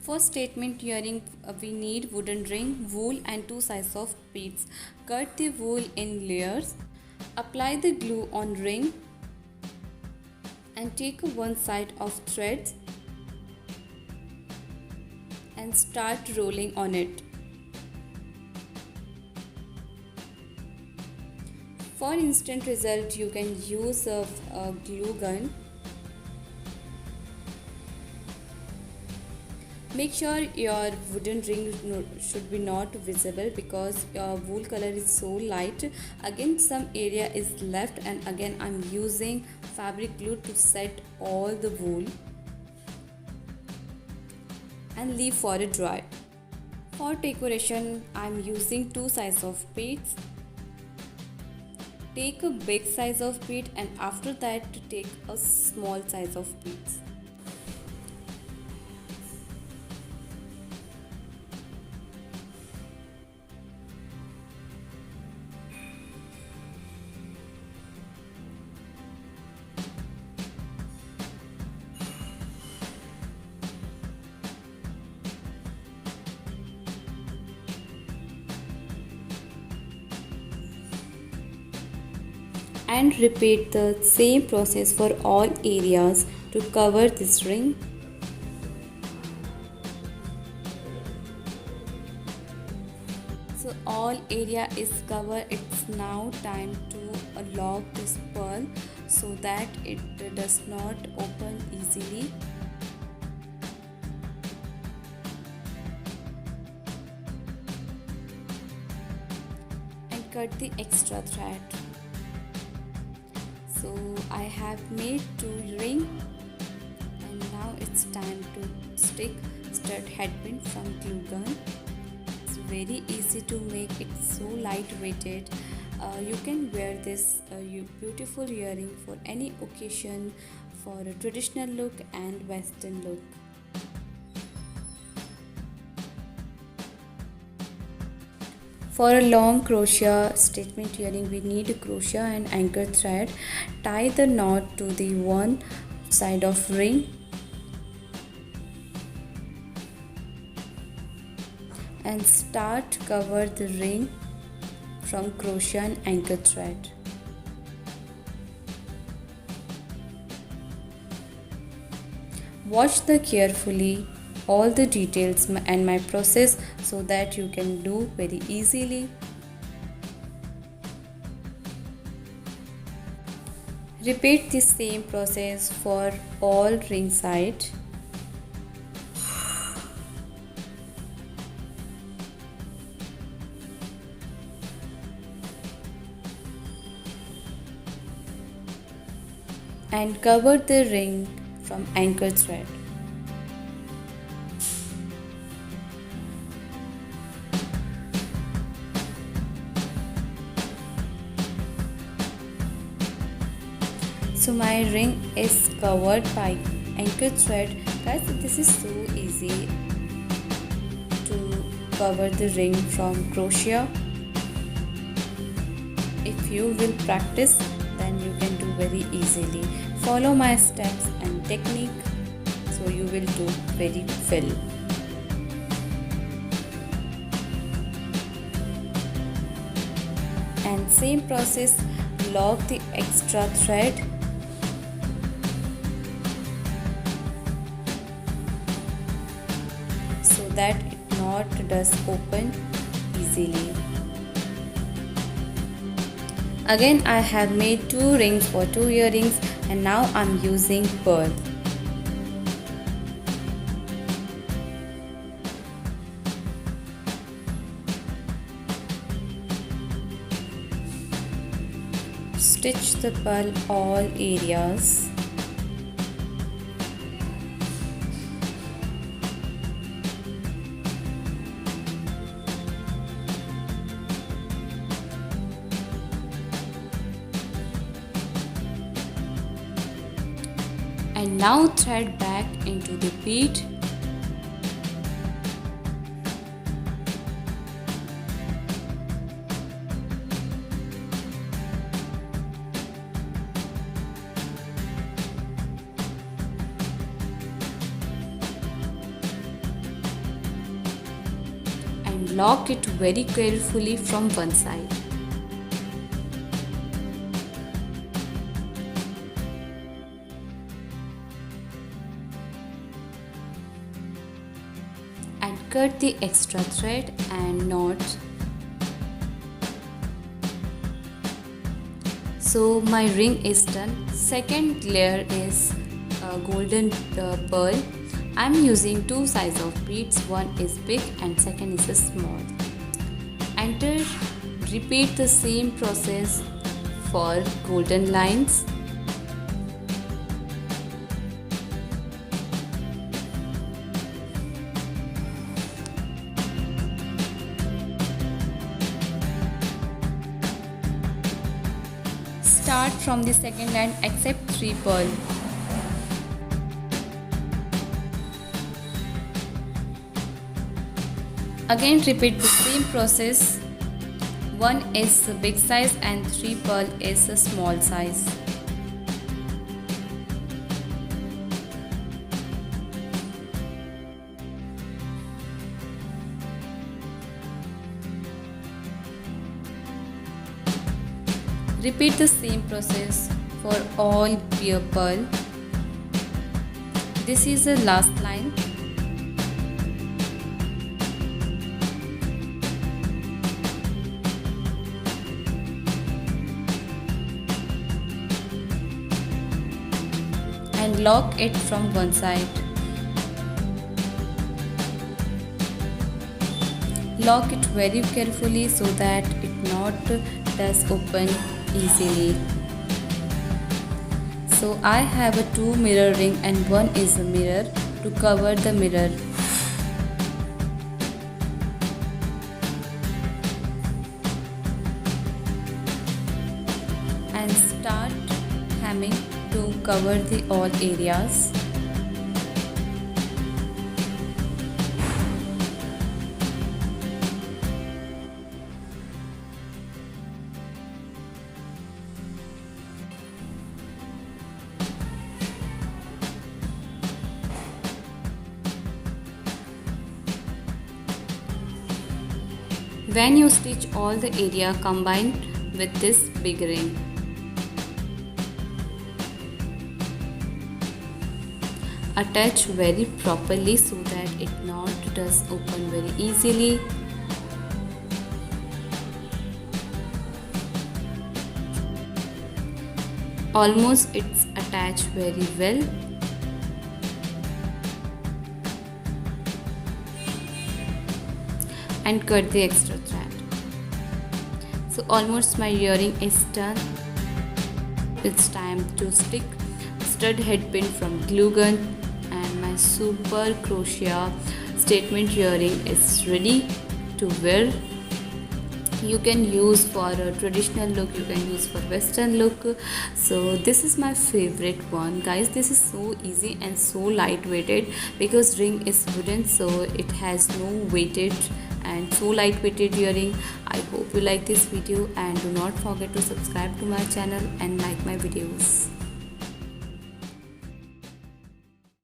For statement earring, we need wooden ring, wool and two sides of beads. Cut the wool in layers. Apply the glue on ring and take one side of threads and start rolling on it. For instant result, you can use a glue gun. Make sure your wooden ring should be not visible because your wool color is so light. Again, some area is left, and again I'm using fabric glue to set all the wool and leave for a dry. For decoration, I'm using two sides of beads. Take a big size of bead and after that take a small size of beads. And repeat the same process for all areas to cover this ring. So all area is covered. It's now time to lock this pearl so that it does not open easily. And cut the extra thread. So I have made two rings and now it's time to stick stud headband from glue gun. It's very easy to make, it's so lightweighted. You can wear this beautiful earring for any occasion, for a traditional look and western look. For a long crochet statement earring, we need a crochet and anchor thread. Tie the knot to the one side of ring and start cover the ring from crochet and anchor thread. Watch carefully all the details and my process so that you can do very easily. Repeat the same process for all ring side. And cover the ring from anchor thread. So my ring is covered by anchor thread. Guys, this is so easy to cover the ring from crochet. If you will practice, then you can do very easily. Follow my steps and technique so you will do very well. And same process, lock the extra thread so that it not does open easily. Again, I have made two rings for two earrings and now I'm using pearl. Stitch the pearl all areas. And now thread back into the bead. and lock it very carefully from one side. And cut the extra thread and knot. So my ring is done. Second layer is golden pearl. I'm using two size of beads. One is big and second is small. Repeat the same process for golden lines. Start from the second line except 3 pearl. Again repeat the same process. 1 is the big size and 3 pearl is the small size. Repeat the same process for all pure pearl. This is the last line. And lock it from one side. Lock it very carefully so that it not does open easily. So I have a 2 mirror ring and one is a mirror to cover the mirror. And start hemming to cover the all areas. When you stitch all the area combined with this big ring. Attach very properly so that it not does open very easily. Almost it's attached very well. And cut the extra thread. So almost my earring is done. It's time to stick stud headpin from glue gun, and my super crochet statement earring is ready to wear. You can use for a traditional look, you can use for western look. So this is my favorite one, guys. This is so easy and so lightweighted because ring is wooden, so it has no weightage and so lightweighted earring. I hope you like this video and do not forget to subscribe to my channel and like my videos.